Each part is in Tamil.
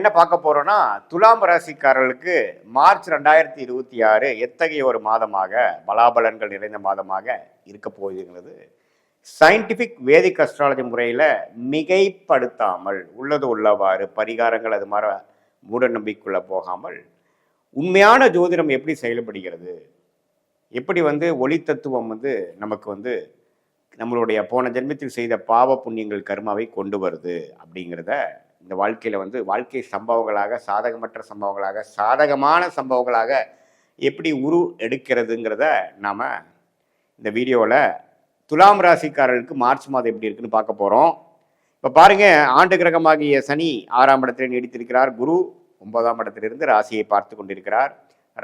என்ன பார்க்க போறோம்னா, துலாம் ராசிக்காரர்களுக்கு மார்ச் 2026 எத்தகைய ஒரு மாதமாக, பலாபலன்கள் நிறைந்த மாதமாக இருக்க போகுதுங்கிறது சயின்டிஃபிக் வேதிக் அஸ்ட்ராலஜி முறையில் மிகைப்படுத்தாமல் உள்ளது உள்ளவாறு பரிகாரங்கள் அது மாதிரி மூட நம்பிக்கைக்குள்ள போகாமல் உண்மையான ஜோதிடம் எப்படி செயல்படுகிறது, எப்படி ஒளி தத்துவம் நமக்கு நம்மளுடைய போன ஜென்மத்தில் செய்த பாவ புண்ணியங்கள் கர்மாவை கொண்டு வருது அப்படிங்கிறத இந்த வாழ்க்கையில் வாழ்க்கை சம்பவங்களாக, சாதகமற்ற சம்பவங்களாக, சாதகமான சம்பவங்களாக எப்படி எடுக்கிறதுங்கிறத நாம் இந்த வீடியோவில் துலாம் ராசிக்காரர்களுக்கு மார்ச் மாதம் எப்படி இருக்குன்னு பார்க்க போகிறோம். இப்போ பாருங்கள், ஆண்டு கிரகமாகிய சனி 6ஆம் இடத்தில் நீடித்திருக்கிறார். குரு 9ஆம் இடத்திலிருந்து ராசியை பார்த்து கொண்டிருக்கிறார்.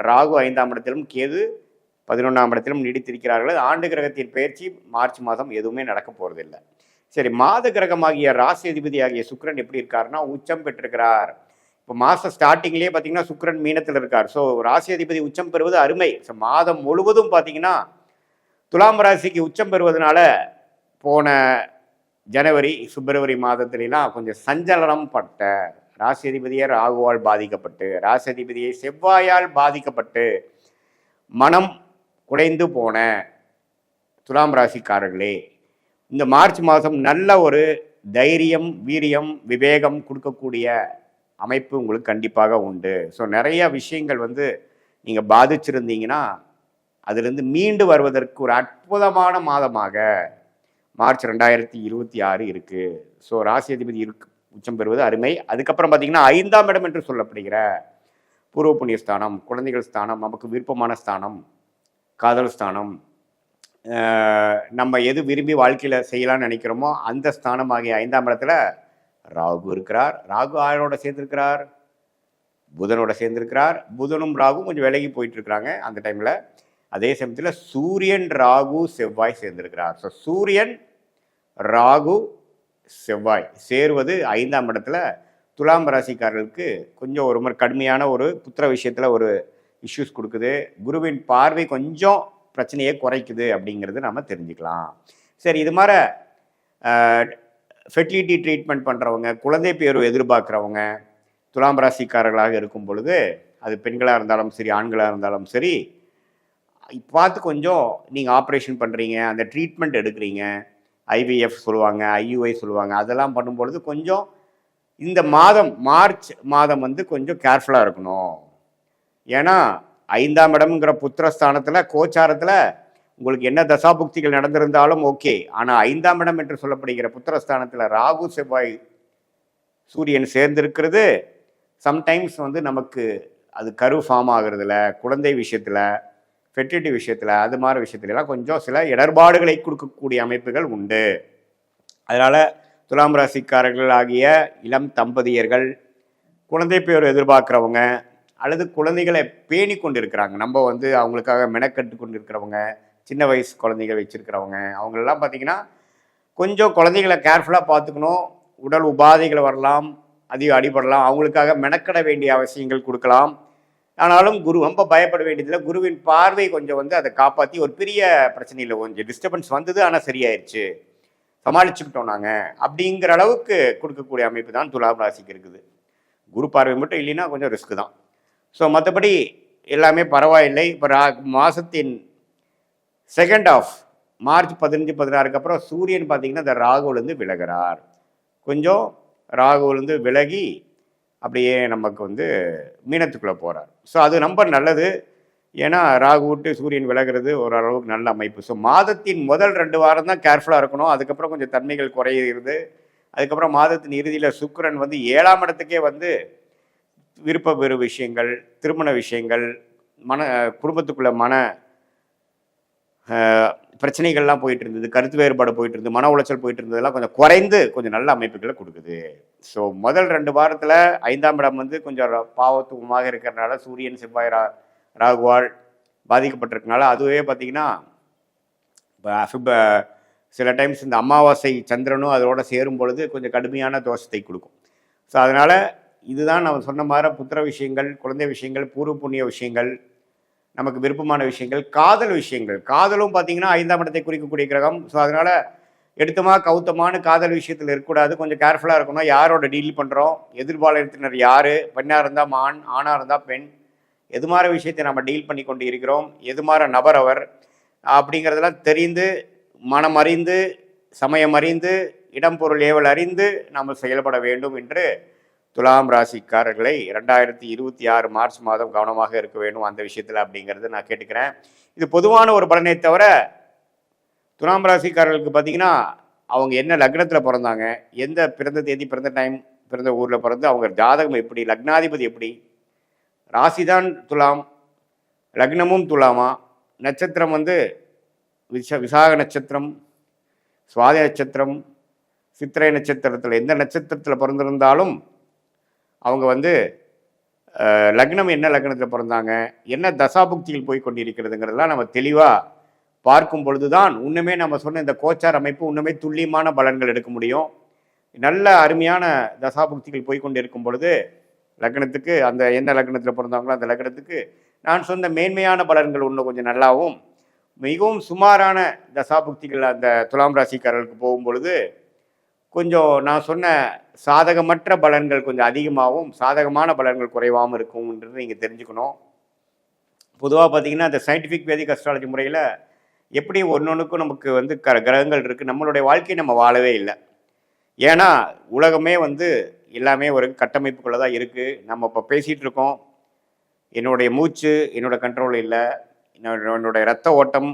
ராகு 5ஆம் இடத்திலும், கேது 11ஆம் இடத்திலும் நீடித்திருக்கிறார்கள். ஆண்டு கிரகத்தின் பயிற்சி மார்ச் மாதம் எதுவுமே நடக்க போகிறதில்லை. சரி, மாத கிரகமாகிய ராசி அதிபதி ஆகிய சுக்கிரன் எப்படி இருக்காருன்னா உச்சம் பெற்றிருக்கிறார். இப்போ மாதம் ஸ்டார்டிங்லேயே பார்த்தீங்கன்னா சுக்கிரன் மீனத்தில் இருக்கார். ஸோ ராசி அதிபதி உச்சம் பெறுவது அருமை. ஸோ மாதம் முழுவதும் பார்த்தீங்கன்னா துலாம் ராசிக்கு உச்சம் பெறுவதனால போன ஜனவரி பிப்ரவரி மாதத்துலாம் கொஞ்சம் சஞ்சலனம் பட்ட ராசி அதிபதியை ராகுவால் பாதிக்கப்பட்டு, ராசி அதிபதியை செவ்வாயால் பாதிக்கப்பட்டு மனம் குறைந்து போன துலாம் ராசிக்காரர்களே, இந்த மார்ச் மாதம் நல்ல ஒரு தைரியம், வீரியம், விவேகம் கொடுக்கக்கூடிய அமைப்பு உங்களுக்கு கண்டிப்பாக உண்டு. ஸோ நிறைய விஷயங்கள் நீங்கள் பாதிச்சிருந்தீங்கன்னா அதுலேருந்து மீண்டு வருவதற்கு ஒரு அற்புதமான மாதமாக மார்ச் 2026 இருக்குது. ஸோ ராசி அதிபதி உச்சம் பெறுவது அருமை. அதுக்கப்புறம் பார்த்தீங்கன்னா 5ஆம் இடம் என்று சொல்லப்படுகிற பூர்வ புண்ணிய ஸ்தானம், குழந்தைகள் ஸ்தானம், நமக்கு விருப்பமான ஸ்தானம், காதல் ஸ்தானம், நம்ம எது விரும்பி வாழ்க்கையில் செய்யலாம்னு நினைக்கிறோமோ அந்த ஸ்தானம் ஆகிய 5ஆம் இடத்துல ராகு இருக்கிறார். ராகு ஆரோட சேர்ந்திருக்கிறார், புதனோட சேர்ந்திருக்கிறார். புதனும் ராகும் கொஞ்சம் விலகி போயிட்டு இருக்கிறாங்க அந்த டைமில். அதே சமயத்தில் சூரியன், ராகு, செவ்வாய் சேர்ந்திருக்கிறார். ஸோ சூரியன், ராகு, செவ்வாய் சேருவது 5ஆம் இடத்துல துலாம் ராசிக்காரர்களுக்கு கொஞ்சம் ஒரு மாதிரி கடுமையான ஒரு புத்திர விஷயத்தில் ஒரு இஷ்யூஸ் கொடுக்குது. குருவின் பார்வை கொஞ்சம் பிரச்சனையை குறைக்குது அப்படிங்கிறது நம்ம தெரிஞ்சுக்கலாம். சரி, இது மாதிரி ஃபெர்டிலிட்டி ட்ரீட்மெண்ட் பண்ணுறவங்க, குழந்தை பேர் எதிர்பார்க்குறவங்க துலாம் ராசிக்காரர்களாக இருக்கும் பொழுது, அது பெண்களாக இருந்தாலும் சரி, ஆண்களாக இருந்தாலும் சரி, பார்த்து கொஞ்சம் நீங்கள் ஆப்ரேஷன் பண்ணுறீங்க, அந்த ட்ரீட்மெண்ட் எடுக்கிறீங்க, ஐவிஎஃப் சொல்லுவாங்க, ஐயுஐ சொல்லுவாங்க, அதெல்லாம் பண்ணும்பொழுது கொஞ்சம் இந்த மாதம் மார்ச் மாதம் கொஞ்சம் கேர்ஃபுல்லாக இருக்கணும். ஏன்னா 5ஆம் இடம்ங்கிற புத்திரஸ்தானத்தில் கோச்சாரத்தில் உங்களுக்கு என்ன தசாபுக்திகள் நடந்திருந்தாலும் ஓகே. ஆனால் 5ஆம் இடம் என்று சொல்லப்படுகிற புத்திரஸ்தானத்தில் ராகு, செவ்வாய், சூரியன் சேர்ந்திருக்கிறது சம்டைம்ஸ் நமக்கு அது கரு ஃபார்ம் ஆகுறதுல, குழந்தை விஷயத்தில், ஃபெர்டிலிட்டி விஷயத்தில், அது மாதிரி விஷயத்துலலாம் கொஞ்சம் சில இடர்பாடுகளை கொடுக்கக்கூடிய அமைப்புகள் உண்டு. அதனால் துலாம் ராசிக்காரர்கள் ஆகிய இளம் தம்பதியர்கள், குழந்தை பேர் எதிர்பார்க்குறவங்க அல்லது குழந்தைகளை பேணி கொண்டு இருக்கிறாங்க, நம்ம அவங்களுக்காக மெனக்கட்டு கொண்டு இருக்கிறவங்க, சின்ன வயசு குழந்தைகள் வச்சுருக்கிறவங்க, அவங்களெல்லாம் பார்த்திங்கன்னா கொஞ்சம் குழந்தைகளை கேர்ஃபுல்லாக பார்த்துக்கணும். உடல் உபாதைகள் வரலாம், அதிகம் அடிபடலாம், அவங்களுக்காக மெனக்கட வேண்டிய அவசியங்கள் கொடுக்கலாம். ஆனாலும் குரு ரொம்ப பயப்பட வேண்டியதில்லை. குருவின் பார்வை கொஞ்சம் அதை காப்பாற்றி ஒரு பெரிய பிரச்சனையில் கொஞ்சம் டிஸ்டர்பன்ஸ் வந்தது, ஆனால் சரியாயிடுச்சு, சமாளிச்சுக்கிட்டோம் நாங்கள் அப்படிங்கிற அளவுக்கு கொடுக்கக்கூடிய அமைப்பு தான் துலாம் ராசிக்கு இருக்குது. குரு பார்வை மட்டும் இல்லைன்னா கொஞ்சம் ரிஸ்க்கு தான். ஸோ மற்றபடி எல்லாமே பரவாயில்லை. இப்போ மாதத்தின் செகண்ட் ஆஃப் மார்ச் 15, 16க்கு அப்புறம் சூரியன் பார்த்திங்கன்னா இந்த ராகுலேருந்து விலகிறார். கொஞ்சம் ராகுலேருந்து விலகி அப்படியே நமக்கு மீனத்துக்குள்ளே போகிறார். ஸோ அது ரொம்ப நல்லது. ஏன்னா ராகு விட்டு சூரியன் விலகிறது ஓரளவுக்கு நல்ல அமைப்பு. ஸோ மாதத்தின் முதல் 2 வாரம் தான் கேர்ஃபுல்லாக இருக்கணும். அதுக்கப்புறம் கொஞ்சம் தன்மைகள் குறையிறது. அதுக்கப்புறம் மாதத்தின் இறுதியில் சுக்கிரன் 7ஆம் இடத்துக்கே விருப்ப பெறு விஷயங்கள், திருமண விஷயங்கள், குடும்பத்துக்குள்ள பிரச்சனைகள்லாம் போயிட்டு இருந்தது, கருத்து வேறுபாடு போயிட்டு இருந்தது, மன உளைச்சல் போயிட்டு இருந்ததெல்லாம் கொஞ்சம் குறைந்து கொஞ்சம் நல்ல அமைப்புகளை கொடுக்குது. ஸோ முதல் 2 வாரத்தில் 5ஆம் இடம் கொஞ்சம் பாவத்துவமாக இருக்கிறதுனால சூரியன், செவ்வாய், ராகுவால் பாதிக்கப்பட்டிருக்கனால அதுவே பார்த்திங்கன்னா சில டைம்ஸ் இந்த அமாவாசை சந்திரனும் அதோட சேரும் பொழுது கொஞ்சம் கடுமையான தோஷத்தை கொடுக்கும். ஸோ அதனால் இதுதான் நம்ம சொன்ன மாதிரி புத்திர விஷயங்கள், குழந்தை விஷயங்கள், பூர்வ புண்ணிய விஷயங்கள், நமக்கு விருப்பமான விஷயங்கள், காதல் விஷயங்கள். காதலும் பார்த்திங்கன்னா 5ஆம் இடத்தை குறிக்கக்கூடிய கிரகம். ஸோ அதனால் எடுத்தமா கவுத்தமான காதல் விஷயத்தில் இருக்கக்கூடாது. கொஞ்சம் கேர்ஃபுல்லாக இருக்கணும். யாரோட டீல் பண்ணுறோம், எதிர்பாலினத்தினர் யார், பெண்ணாக இருந்தால் ஆண், ஆணாக இருந்தால் பெண், எது மாதிரி விஷயத்தை நம்ம டீல் பண்ணி கொண்டு இருக்கிறோம், எது மாதிரி நபர் அவர் அப்படிங்கிறதெல்லாம் தெரிந்து, மனம் அறிந்து, சமயம் அறிந்து, இடம் பொருள் ஏவல் அறிந்து நாம் செயல்பட வேண்டும் என்று துலாம் ராசிக்காரர்களை 2026 மார்ச் மாதம் கவனமாக இருக்க வேண்டும் அந்த விஷயத்தில் அப்படிங்கிறது நான் கேட்டுக்கிறேன். இது பொதுவான ஒரு பலனை தவிர துலாம் ராசிக்காரர்களுக்கு பார்த்தீங்கன்னா அவங்க என்ன லக்னத்தில் பிறந்தாங்க, எந்த பிறந்த தேதி, பிறந்த டைம், பிறந்த ஊரில் பிறந்து அவங்க ஜாதகம் எப்படி, லக்னாதிபதி எப்படி, ராசிதான் துலாம், லக்னமும் துலாமா, நட்சத்திரம் வந்து விசாக நட்சத்திரம், சுவாதி நட்சத்திரம், சித்திரை நட்சத்திரத்தில் எந்த நட்சத்திரத்தில் பிறந்திருந்தாலும் அவங்க வந்து லக்னம் என்ன லக்னத்தில் பிறந்தாங்க, என்ன தசாபுக்தியில் போய் கொண்டிருக்கிறதுங்கிறதுலாம் நம்ம தெளிவாக பார்க்கும் பொழுது தான் இன்னுமே நம்ம சொன்ன இந்த கோச்சார் அமைப்பு இன்னுமே துல்லியமான பலன்கள் எடுக்க முடியும். நல்ல அருமையான தசாபுக்திகள் போய் கொண்டு இருக்கும் பொழுது லக்னத்துக்கு அந்த என்ன லக்னத்தில் பிறந்தாங்களோ அந்த லக்னத்துக்கு நான் சொன்ன மேன்மையான பலன்கள் இன்னும் கொஞ்சம் நல்லாவும், மிகவும் சுமாரான தசாபுக்திகள் அந்த துலாம் ராசிக்காரர்களுக்கு போகும்பொழுது கொஞ்சம் நான் சொன்ன சாதகமற்ற பலன்கள் கொஞ்சம் அதிகமாகவும் சாதகமான பலன்கள் குறைவாகவும் இருக்கும்ன்றது நீங்கள் தெரிஞ்சுக்கணும். பொதுவாக பார்த்தீங்கன்னா இந்த சயின்டிஃபிக் வேதிக் அஸ்ட்ராலஜி முறையில் எப்படி ஒன்றொன்றுக்கும் நமக்கு வந்து கிரகங்கள் இருக்குது, நம்மளுடைய வாழ்க்கையை நம்ம வாழவே இல்லை. ஏன்னா உலகமே வந்து எல்லாமே ஒரு கட்டமைப்புக்குள்ளே தான் இருக்குது. நம்ம இப்போ பேசிகிட்டு இருக்கோம், என்னுடைய மூச்சு என்னோட கண்ட்ரோல் இல்லை, என்னுடைய ரத்த ஓட்டம்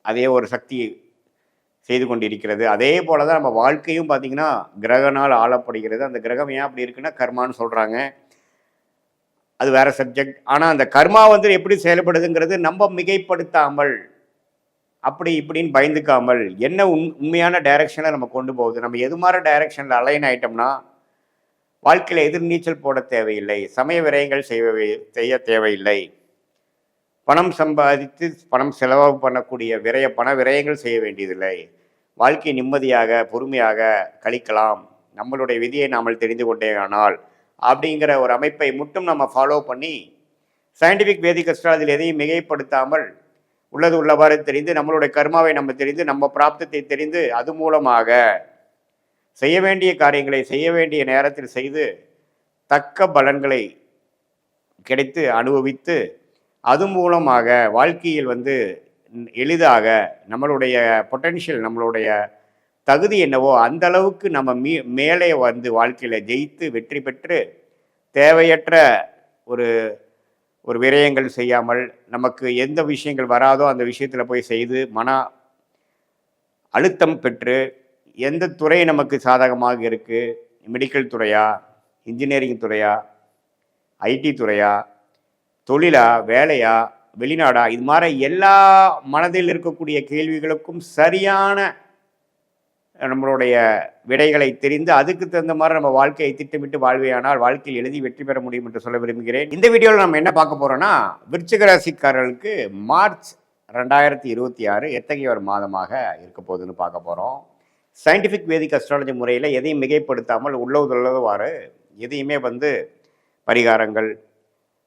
அதே ஒரு சக்தி செய்து கொண்டிருக்கிறது. அதே போல தான் நம்ம வாழ்க்கையும் பார்த்திங்கன்னா கிரகனால் ஆளப்படுகிறது. அந்த கிரகம் ஏன் அப்படி இருக்குன்னா கர்மான்னு சொல்கிறாங்க, அது வேறு சப்ஜெக்ட். ஆனால் அந்த கர்மா வந்து எப்படி செயல்படுதுங்கிறது நம்ம மிகைப்படுத்தாமல் அப்படி இப்படின்னு பயந்துக்காமல் என்ன உண்மையான டைரக்ஷனில் நம்ம கொண்டு போகுது, நம்ம எது மாதிரி டைரக்ஷனில் அலைன் ஆகிட்டோம்னா வாழ்க்கையில் எதிர்நீச்சல் போட தேவையில்லை, சமய விரயங்கள் செய்ய தேவையில்லை, பணம் சம்பாதித்து பணம் செலவு பண்ணக்கூடிய பண விரயங்கள் செய்ய வேண்டியதில்லை, வாழ்க்கை நிம்மதியாக பொறுமையாக கழிக்கலாம், நம்மளுடைய விதியை நாமல் தெரிந்து கொண்டே ஆனால் அப்படிங்கிற ஒரு அமைப்பை மட்டும் நம்ம ஃபாலோ பண்ணி சயின்டிஃபிக் வேதிக் அஸ்ட்ராலஜியில் எதையும் மிகைப்படுத்தாமல் உள்ளது உள்ளவாறு தெரிந்து நம்மளுடைய கர்மாவை நம்ம தெரிந்து நம்ம பிராப்தத்தை தெரிந்து அது மூலமாக செய்ய வேண்டிய காரியங்களை செய்ய வேண்டிய நேரத்தில் செய்து தக்க பலன்களை கிடைத்து அனுபவித்து அது மூலமாக வாழ்க்கையில் வந்து எளிதாக நம்மளுடைய பொட்டென்ஷியல் நம்மளுடைய தகுதி என்னவோ அந்த அளவுக்கு நம்ம மேலே வந்து வாழ்க்கையில் ஜெயித்து வெற்றி பெற்று தேவையற்ற ஒரு ஒரு விரயங்கள் செய்யாமல் நமக்கு எந்த விஷயங்கள் வராதோ அந்த விஷயத்தில் போய் செய்து மன அழுத்தம் பெற்று எந்த துறை நமக்கு சாதகமாக இருக்குது, மெடிக்கல் துறையா, இன்ஜினியரிங் துறையா, ஐடி துறையா, தொழிலா, வேலையா, வெளிநாடா, இது மாதிரி எல்லா மனதில் இருக்கக்கூடிய கேள்விகளுக்கும் சரியான நம்மளுடைய விடைகளை தெரிந்து அதுக்கு தகுந்த மாதிரி நம்ம வாழ்க்கையை திட்டமிட்டு வாழ்வையானால் வாழ்க்கையில் எழுதி வெற்றி பெற முடியும் என்று சொல்ல விரும்புகிறேன். இந்த வீடியோவில் நம்ம என்ன பார்க்க போகிறோம்னா விருச்சிக ராசிக்காரர்களுக்கு மார்ச் 2026 எத்தகைய ஒரு மாதமாக இருக்க போகுதுன்னு பார்க்க போகிறோம். சயின்டிஃபிக் வேதிக் அஸ்ட்ராலஜி முறையில் எதையும் மிகைப்படுத்தாமல் உள்ளதுவாறு எதையுமே வந்து பரிகாரங்கள்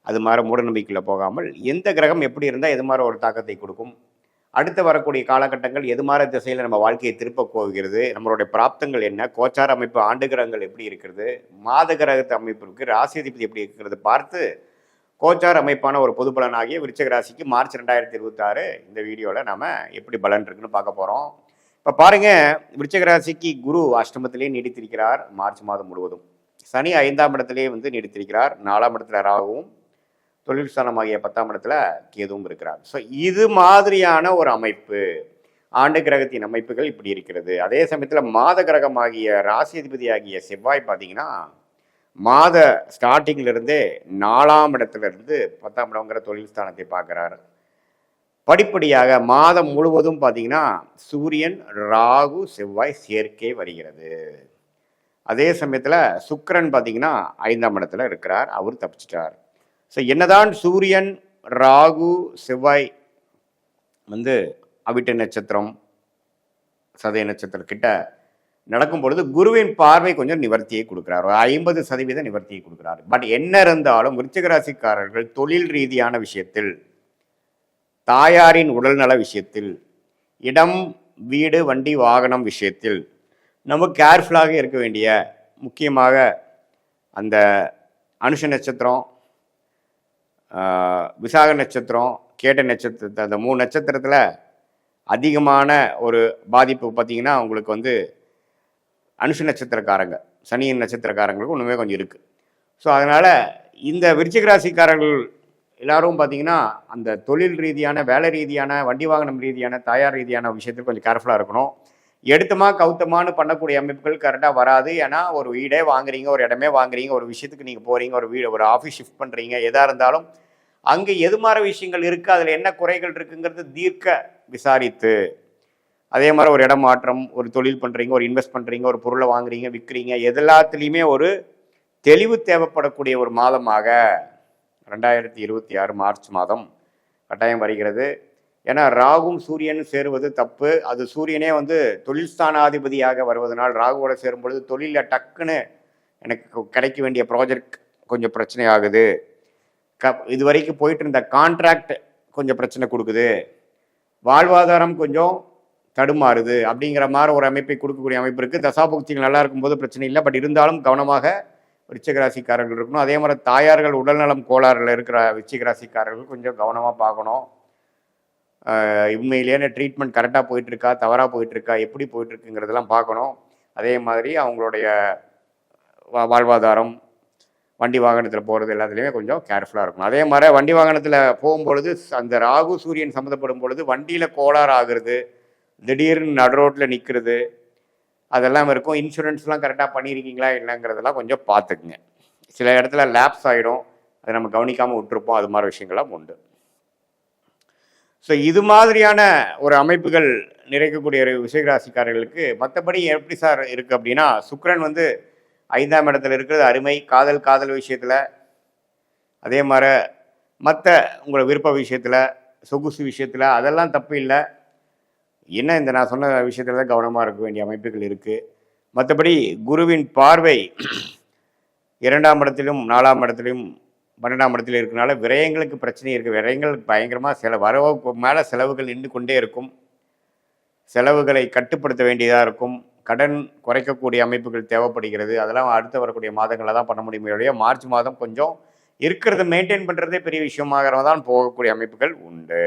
அது மாதிரி மூடநம்பிக்கையில் போகாமல் எந்த கிரகம் எப்படி இருந்தால் எது மாதிரி ஒரு தாக்கத்தை கொடுக்கும், அடுத்து வரக்கூடிய காலகட்டங்கள் எது மாதிரி திசையில் நம்ம வாழ்க்கையை திருப்ப போகிறது, நம்மளுடைய பிராப்தங்கள் என்ன, கோச்சார அமைப்பு ஆண்டு கிரகங்கள் எப்படி இருக்கிறது, மாத கிரகத்து அமைப்பு இருக்குது, ராசி அதிபதி எப்படி இருக்கிறது பார்த்து கோச்சார அமைப்பான ஒரு பொது பலனாகிய விருச்சிக ராசிக்கு மார்ச் 2026 இந்த வீடியோவில் நம்ம எப்படி பலன் இருக்குன்னு பார்க்க போகிறோம். இப்போ பாருங்கள், விருச்சிக ராசிக்கு குரு அஷ்டமத்திலேயே நீடித்திருக்கிறார் மார்ச் மாதம் முழுவதும். சனி 5ஆம் இடத்திலே வந்து நீடித்திருக்கிறார். 4ஆம் இடத்துல ராகுவும், தொழில் ஸ்தானமாகிய 10ஆம் இடத்துல கேதுவும் இருக்கிறார். ஸோ இது மாதிரியான ஒரு அமைப்பு ஆண்டு கிரகத்தின் அமைப்புகள் இப்படி இருக்கிறது. அதே சமயத்தில் மாத கிரகமாகிய ராசி அதிபதி ஆகிய செவ்வாய் பார்த்தீங்கன்னா மாத ஸ்டார்டிங்கிலிருந்தே 4ஆம் இடத்துலேருந்து 10ஆம் இடங்கிற தொழில் ஸ்தானத்தை பார்க்குறாரு. படிப்படியாக மாதம் முழுவதும் பார்த்தீங்கன்னா சூரியன், ராகு, செவ்வாய் சேர்க்கை வருகிறது. அதே சமயத்தில் சுக்கிரன் பார்த்தீங்கன்னா 5ஆம் இடத்துல இருக்கிறார், அவர் தப்பிச்சிட்டார். ஸோ என்னதான் சூரியன், ராகு, செவ்வாய் வந்து அவிட்ட நட்சத்திரம், சதய நட்சத்திரம் கிட்ட நடக்கும் பொழுது குருவின் பார்வை கொஞ்சம் நிவர்த்தியை கொடுக்குறார், 50% நிவர்த்தியை கொடுக்குறாரு. பட் என்ன இருந்தாலும் விருச்சிக ராசிக்காரர்கள் தொழில் ரீதியான விஷயத்தில், தாயாரின் உடல்நல விஷயத்தில், இடம் வீடு வண்டி வாகனம் விஷயத்தில் நம்ம கேர்ஃபுல்லாக இருக்க வேண்டிய முக்கியமாக அந்த அனுஷ நட்சத்திரம், விசாக நட்சத்திரம், கேட்ட நட்சத்திரத்தை அந்த 3 நட்சத்திரத்தில் அதிகமான ஒரு பாதிப்பு பார்த்திங்கன்னா உங்களுக்கு வந்து அனுஷ நட்சத்திரக்காரங்க, சனியின் நட்சத்திரக்காரங்களுக்கு ஒன்றுமே கொஞ்சம் இருக்குது. ஸோ அதனால் இந்த விருச்சிக ராசிக்காரர்கள் எல்லாரும் பார்த்தீங்கன்னா அந்த தொழில் ரீதியான, வேலை ரீதியான, வண்டி வாகனம் ரீதியான, தாயார் ரீதியான விஷயத்தில் கொஞ்சம் கேர்ஃபுல்லாக இருக்கணும். எடுத்தமா கவுத்தமானு பண்ணக்கூடிய அமைப்புகள் கரெக்டாக வராது. ஏன்னா ஒரு வீடே வாங்குறீங்க, ஒரு இடமே வாங்குறீங்க, ஒரு விஷயத்துக்கு நீங்கள் போகிறீங்க, ஒரு வீடு ஒரு ஆஃபீஸ் ஷிஃப்ட் பண்ணுறீங்க, எதாக இருந்தாலும் அங்கே எது மாதிரி விஷயங்கள் இருக்குது, அதில் என்ன குறைகள் இருக்குங்கிறது தீர்க்க விசாரித்து, அதே மாதிரி ஒரு இடம் மாற்றம், ஒரு தொழில் பண்ணுறீங்க, ஒரு இன்வெஸ்ட் பண்ணுறீங்க, ஒரு பொருளை வாங்குறீங்க, விற்கிறீங்க, எல்லாத்துலேயுமே ஒரு தெளிவு தேவைப்படக்கூடிய ஒரு மாதமாக 2026 மார்ச் மாதம் கட்டாயம் வருகிறது. ஏன்னா ராகும் சூரியன் சேருவது தப்பு. அது சூரியனே வந்து தொழில் ஸ்தானாதிபதியாக வருவதனால் ராகுவோட சேரும் பொழுது தொழிலில் டக்குன்னு எனக்கு கிடைக்க வேண்டிய ப்ராஜெக்ட் கொஞ்சம் பிரச்சனை ஆகுது. இது வரைக்கும் போயிட்டு இருந்த கான்ட்ராக்ட் கொஞ்சம் பிரச்சனை கொடுக்குது, வாழ்வாதாரம் கொஞ்சம் தடுமாறுது அப்படிங்கிற மாதிரி ஒரு அமைப்பை கொடுக்கக்கூடிய அமைப்பு இருக்குது. தசாபுக்திகள் நல்லா இருக்கும்போது பிரச்சனை இல்லை. பட் இருந்தாலும் கவனமாக விருச்சிக ராசிக்காரர்கள் இருக்கணும். அதே மாதிரி தாயார்கள் உடல்நலம் கோளாறுல இருக்கிற விருச்சிக ராசிக்காரர்கள் கொஞ்சம் கவனமாக பார்க்கணும். உண்மையிலேயே ட்ரீட்மெண்ட் கரெக்டாக போயிட்டுருக்கா, தவறாக போயிட்டுருக்கா, எப்படி போயிட்டுருக்குங்கிறதெல்லாம் பார்க்கணும். அதே மாதிரி அவங்களுடைய வாழ்வாதாரம், வண்டி வாகனத்தில் போகிறது எல்லாத்துலேயுமே கொஞ்சம் கேர்ஃபுல்லாக இருக்கணும். அதே மாதிரி வண்டி வாகனத்தில் போகும்பொழுது அந்த ராகு சூரியன் சம்மந்தப்படும் பொழுது வண்டியில் கோளாறு ஆகுறது, திடீர்னு நடு ரோட்டில் நிற்கிறது, அதெல்லாம் இருக்கும். இன்சூரன்ஸ்லாம் கரெக்டாக பண்ணியிருக்கீங்களா இல்லைங்கிறதெல்லாம் கொஞ்சம் பார்த்துக்குங்க. சில இடத்துல லேப்ஸ் ஆகிடும், அதை நம்ம கவனிக்காமல் விட்டுருப்போம். அது மாதிரி விஷயங்கள்லாம் உண்டு. ஸோ இது மாதிரியான ஒரு அமைப்புகள் நிறைக்கக்கூடிய விருச்சிக ராசிக்காரர்களுக்கு மற்றபடி எப்படி சார் இருக்குது அப்படின்னா, சுக்கிரன் வந்து 5ஆம் இடத்துல இருக்கிறது அருமை. காதல் விஷயத்தில், அதே மாதிரி மற்ற உங்களோட விருப்ப விஷயத்தில், சொகுசு விஷயத்தில் அதெல்லாம் தப்பு இல்லை. என்ன இந்த நான் சொன்ன விஷயத்தில் தான் கவனமாக இருக்க வேண்டிய அமைப்புகள் இருக்குது. மற்றபடி குருவின் பார்வை 2ஆம் இடத்திலும் 4ஆம் இடத்திலும் 12ஆம் இடத்துல இருக்கனால விரயங்களுக்கு பிரச்சனை இருக்குது. விரயங்கள் பயங்கரமாக வரவுக்கு மேலே செலவுகள் நின்று கொண்டே இருக்கும். செலவுகளை கட்டுப்படுத்த வேண்டியதாக இருக்கும். கடன் குறைக்கக்கூடிய அமைப்புகள் தேவைப்படுகிறது. அதெல்லாம் அடுத்து வரக்கூடிய மாதங்களில் தான் பண்ண முடியுமே ஒழிய மார்ச் மாதம் கொஞ்சம் இருக்கிறத மெயின்டைன் பண்ணுறதே பெரிய விஷயமாக தான் போகக்கூடிய அமைப்புகள் உண்டு.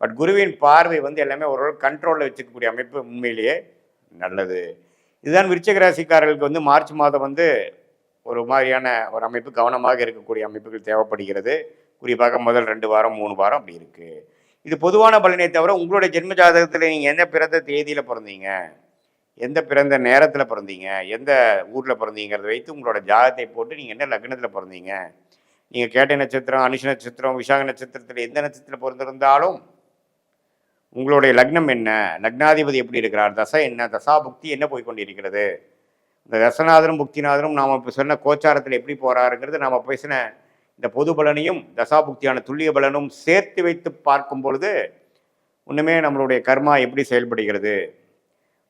பட் குருவின் பார்வை வந்து எல்லாமே ஓரளவு கண்ட்ரோலில் வச்சுக்கக்கூடிய அமைப்பு உண்மையிலேயே நல்லது. இதுதான் விருச்சிக ராசிக்காரர்களுக்கு வந்து மார்ச் மாதம் வந்து ஒரு மாதிரியான ஒரு அமைப்பு, கவனமாக இருக்கக்கூடிய அமைப்புகள் தேவைப்படுகிறது. குறிப்பாக முதல் 2 வாரம் 3 வாரம் அப்படி இருக்குது. இது பொதுவான பலனை தவிர உங்களுடைய ஜென்ம ஜாதகத்தில் நீங்கள் எந்த பிறந்த தேதியில் பிறந்தீங்க, எந்த பிறந்த நேரத்தில் பிறந்தீங்க, எந்த ஊரில் பிறந்தீங்கிறத வைத்து உங்களோட ஜாதகத்தை போட்டு நீங்கள் என்ன லக்னத்தில் பிறந்தீங்க, நீங்கள் கேட்டை நட்சத்திரம், அனுஷ நட்சத்திரம், விசாக நட்சத்திரத்தில் எந்த நட்சத்திரத்தில் பிறந்திருந்தாலும் உங்களுடைய லக்னம் என்ன, லக்னாதிபதி எப்படி இருக்கிறார், தசை என்ன, தசா புக்தி என்ன போய்கொண்டிருக்கிறது, இந்த தசநாதரும் புக்திநாதரும் நாம் இப்போ சொன்ன கோச்சாரத்தில் எப்படி போகிறாருங்கிறது நாம் பேசின இந்த பொது பலனையும் தசாபுக்தியான துல்லிய பலனும் சேர்த்து வைத்து பார்க்கும் பொழுது ஒன்றுமே நம்மளுடைய கர்மா எப்படி செயல்படுகிறது,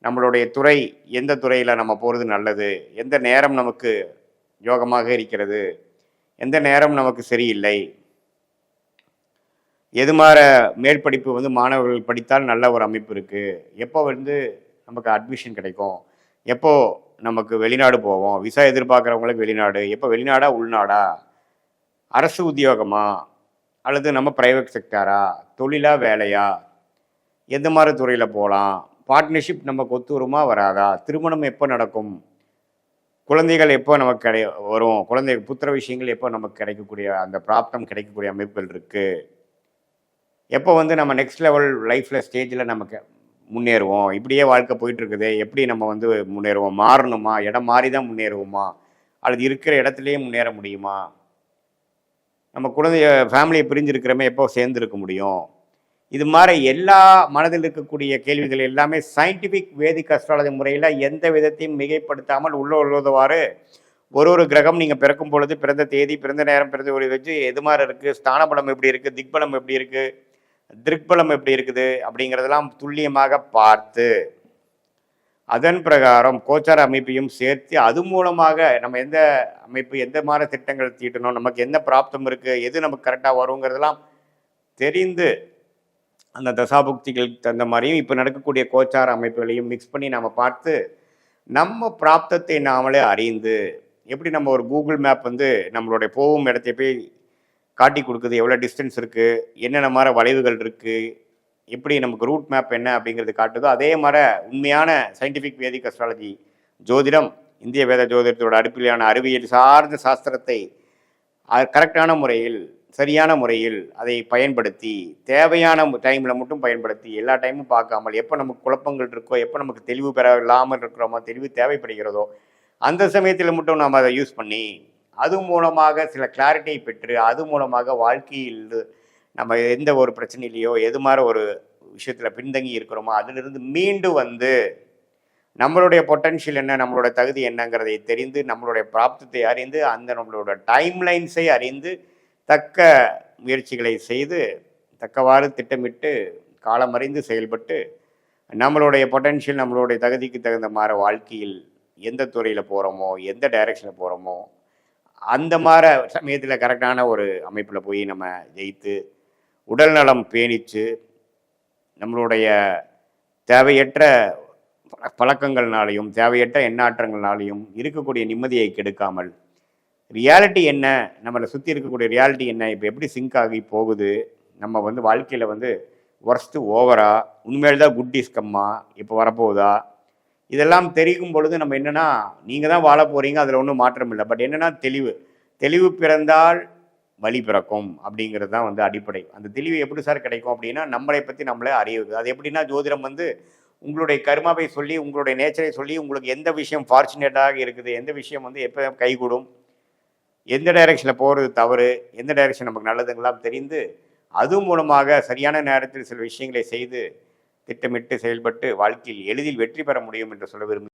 நம்மளுடைய துறை எந்த துறையில் நம்ம போகிறது நல்லது, எந்த நேரம் நமக்கு யோகமாக இருக்கிறது, எந்த நேரம் நமக்கு சரியில்லை, எது மாதிரி மேற்படிப்பு வந்து மாணவர்கள் படித்தால் நல்ல ஒரு அமைப்பு இருக்குது, எப்போ வந்து நமக்கு அட்மிஷன் கிடைக்கும், எப்போ நமக்கு வெளிநாடு போவோம், விசா எதிர்பார்க்குறவங்களுக்கு வெளிநாடு, எப்போ வெளிநாடா உள்நாடா, அரசு உத்தியோகமா அல்லது நம்ம ப்ரைவேட் செக்டாரா, தொழிலா வேலையா, எந்த மாதிரி துறையில் போகலாம், பார்ட்னர்ஷிப் நமக்கு ஒத்து வருமா வராதா, திருமணம் எப்போ நடக்கும், குழந்தைகள் எப்போ நமக்கு வரும், குழந்தை புத்திர விஷயங்கள் எப்போ நமக்கு கிடைக்கக்கூடிய அந்த பிராப்தம் கிடைக்கக்கூடிய அமைப்புகள் இருக்குது, எப்போ வந்து நம்ம நெக்ஸ்ட் லெவல் லைஃப்பில் ஸ்டேஜில் நமக்கு முன்னேறுவோம், இப்படியே வாழ்க்கை போயிட்டுருக்குது, எப்படி நம்ம வந்து முன்னேறுவோம், மாறணுமா, இடம் மாறி தான் முன்னேறுவோமா அல்லது இருக்கிற இடத்துலையே முன்னேற முடியுமா, நம்ம குழந்தைய ஃபேமிலியை பிரிஞ்சிருக்கிறமே எப்போ சேர்ந்துருக்க முடியும், இது மாதிரி எல்லா மனதில் இருக்கக்கூடிய கேள்விகள் எல்லாமே சயின்டிஃபிக் வேதிக் அஸ்ட்ராலஜி முறையில் எந்த விதத்தையும் மிகைப்படுத்தாமல் உள்ளவாறு ஒரு கிரகம் நீங்கள் பிறக்கும் பொழுது பிறந்த தேதி, பிறந்த நேரம், பிறந்த ஒரு வச்சு எது மாதிரி இருக்குது, ஸ்தானபலம் எப்படி இருக்குது, திக்பலம் எப்படி இருக்குது, திருக்பலம் எப்படி இருக்குது அப்படிங்கிறதெல்லாம் துல்லியமாக பார்த்து அதன் பிரகாரம் கோச்சார அமைப்பையும் சேர்த்து அது மூலமாக நம்ம எந்த அமைப்பு எந்த மாதிரி திட்டங்கள் தீட்டணும், நமக்கு என்ன பிராப்தம் இருக்குது, எது நமக்கு கரெக்டாக வருங்கிறதெல்லாம் தெரிந்து அந்த தசாபுக்திகளுக்கு தகுந்த மாதிரியும் இப்போ நடக்கக்கூடிய கோச்சார அமைப்புகளையும் மிக்ஸ் பண்ணி நம்ம பார்த்து நம்ம பிராப்தத்தை நாமளே அறிந்து எப்படி நம்ம ஒரு கூகுள் மேப் வந்து நம்மளுடைய போகும் இடத்தை போய் காட்டி கொடுக்குது, எவ்வளோ டிஸ்டன்ஸ் இருக்குது, என்னென்ன மாதிரி வளைவுகள் இருக்குது, எப்படி நமக்கு ரூட் மேப் என்ன அப்படிங்கிறது காட்டுதோ, அதே மாதிரி உண்மையான சயின்டிஃபிக் வேதிக் அஸ்ட்ராலஜி ஜோதிடம், இந்திய வேத ஜோதிடத்தோட அடிப்படையான அறிவியல் சார்ந்த சாஸ்திரத்தை கரெக்டான முறையில் சரியான முறையில் அதை பயன்படுத்தி தேவையான டைமில் மட்டும் பயன்படுத்தி எல்லா டைமும் பார்க்காமல் எப்போ நமக்கு குழப்பங்கள் இருக்கோ, எப்போ நமக்கு தெளிவு பெற இல்லாமல் இருக்கிறோமோ, தெளிவு தேவைப்படுகிறதோ அந்த சமயத்தில் மட்டும் நாம் அதை யூஸ் பண்ணி அது மூலமாக சில கிளாரிட்டியை பெற்று அது மூலமாக வாழ்க்கையில் நம்ம எந்த ஒரு பிரச்சனையிலையோ எது மாதிரி ஒரு விஷயத்தில் பின்தங்கி இருக்கிறோமோ அதிலிருந்து மீண்டு வந்து நம்மளுடைய பொட்டன்ஷியல் என்ன, நம்மளோட தகுதி என்னங்கிறதை தெரிந்து நம்மளுடைய பிராப்தத்தை அறிந்து அந்த நம்மளோட டைம்லைன்ஸை அறிந்து தக்க முயற்சிகளை செய்து தக்கவாறு திட்டமிட்டு காலமறிந்து செயல்பட்டு நம்மளுடைய பொட்டன்ஷியல் நம்மளுடைய தகுதிக்கு தகுந்த மாதிரி வாழ்க்கையில் எந்த துறையில் போகிறோமோ எந்த டைரெக்ஷனில் போகிறோமோ அந்த மாதிரி சமயத்தில் கரெக்டான ஒரு அமைப்பில் போய் நம்ம ஜெயித்து உடல் நலம் பேணிச்சு நம்மளுடைய தேவையற்ற பழக்கங்கள்னாலையும் தேவையற்ற எண்ணாற்றங்கள்னாலையும் இருக்கக்கூடிய நிம்மதியை கெடுக்காமல் ரியாலிட்டி என்ன, நம்மளை சுற்றி இருக்கக்கூடிய ரியாலிட்டி என்ன, இப்போ எப்படி சிங்க் ஆகி போகுது, நம்ம வந்து வாழ்க்கையில் வந்து ஒர்ஸ்ட்டு ஓவரா, உண்மையில தான் குட் இஸ் கம்மா இப்போ வரப்போகுதா, இதெல்லாம் தெரியும் பொழுது நம்ம என்னென்னா நீங்கள் தான் வாழ போகிறீங்க, அதில் ஒன்றும் மாற்றம் இல்லை. பட் என்னென்னா தெளிவு பிறந்தால் வழி பிறக்கும் அப்படிங்கிறது தான் வந்து அடிப்படை. அந்த தெளிவு எப்படி சார் கிடைக்கும் அப்படின்னா நம்மளை பற்றி நம்மளே அறியுது. அது எப்படின்னா ஜோதிடம் வந்து உங்களுடைய கர்மாவை சொல்லி உங்களுடைய நேச்சரை சொல்லி உங்களுக்கு எந்த விஷயம் ஃபார்ச்சுனேட்டாக இருக்குது, எந்த விஷயம் வந்து எப்போ கைகூடும், எந்த டைரெக்ஷனில் போகிறது தவறு, எந்த டைரெக்ஷன் நமக்கு நல்லதுங்களாம் தெரிந்து அது மூலமாக சரியான நேரத்தில் சில விஷயங்களை செய்து திட்டமிட்டு செயல்பட்டு வாழ்க்கையில் எளிதில் வெற்றி பெற முடியும் என்று சொல்ல விரும்புகிறேன்.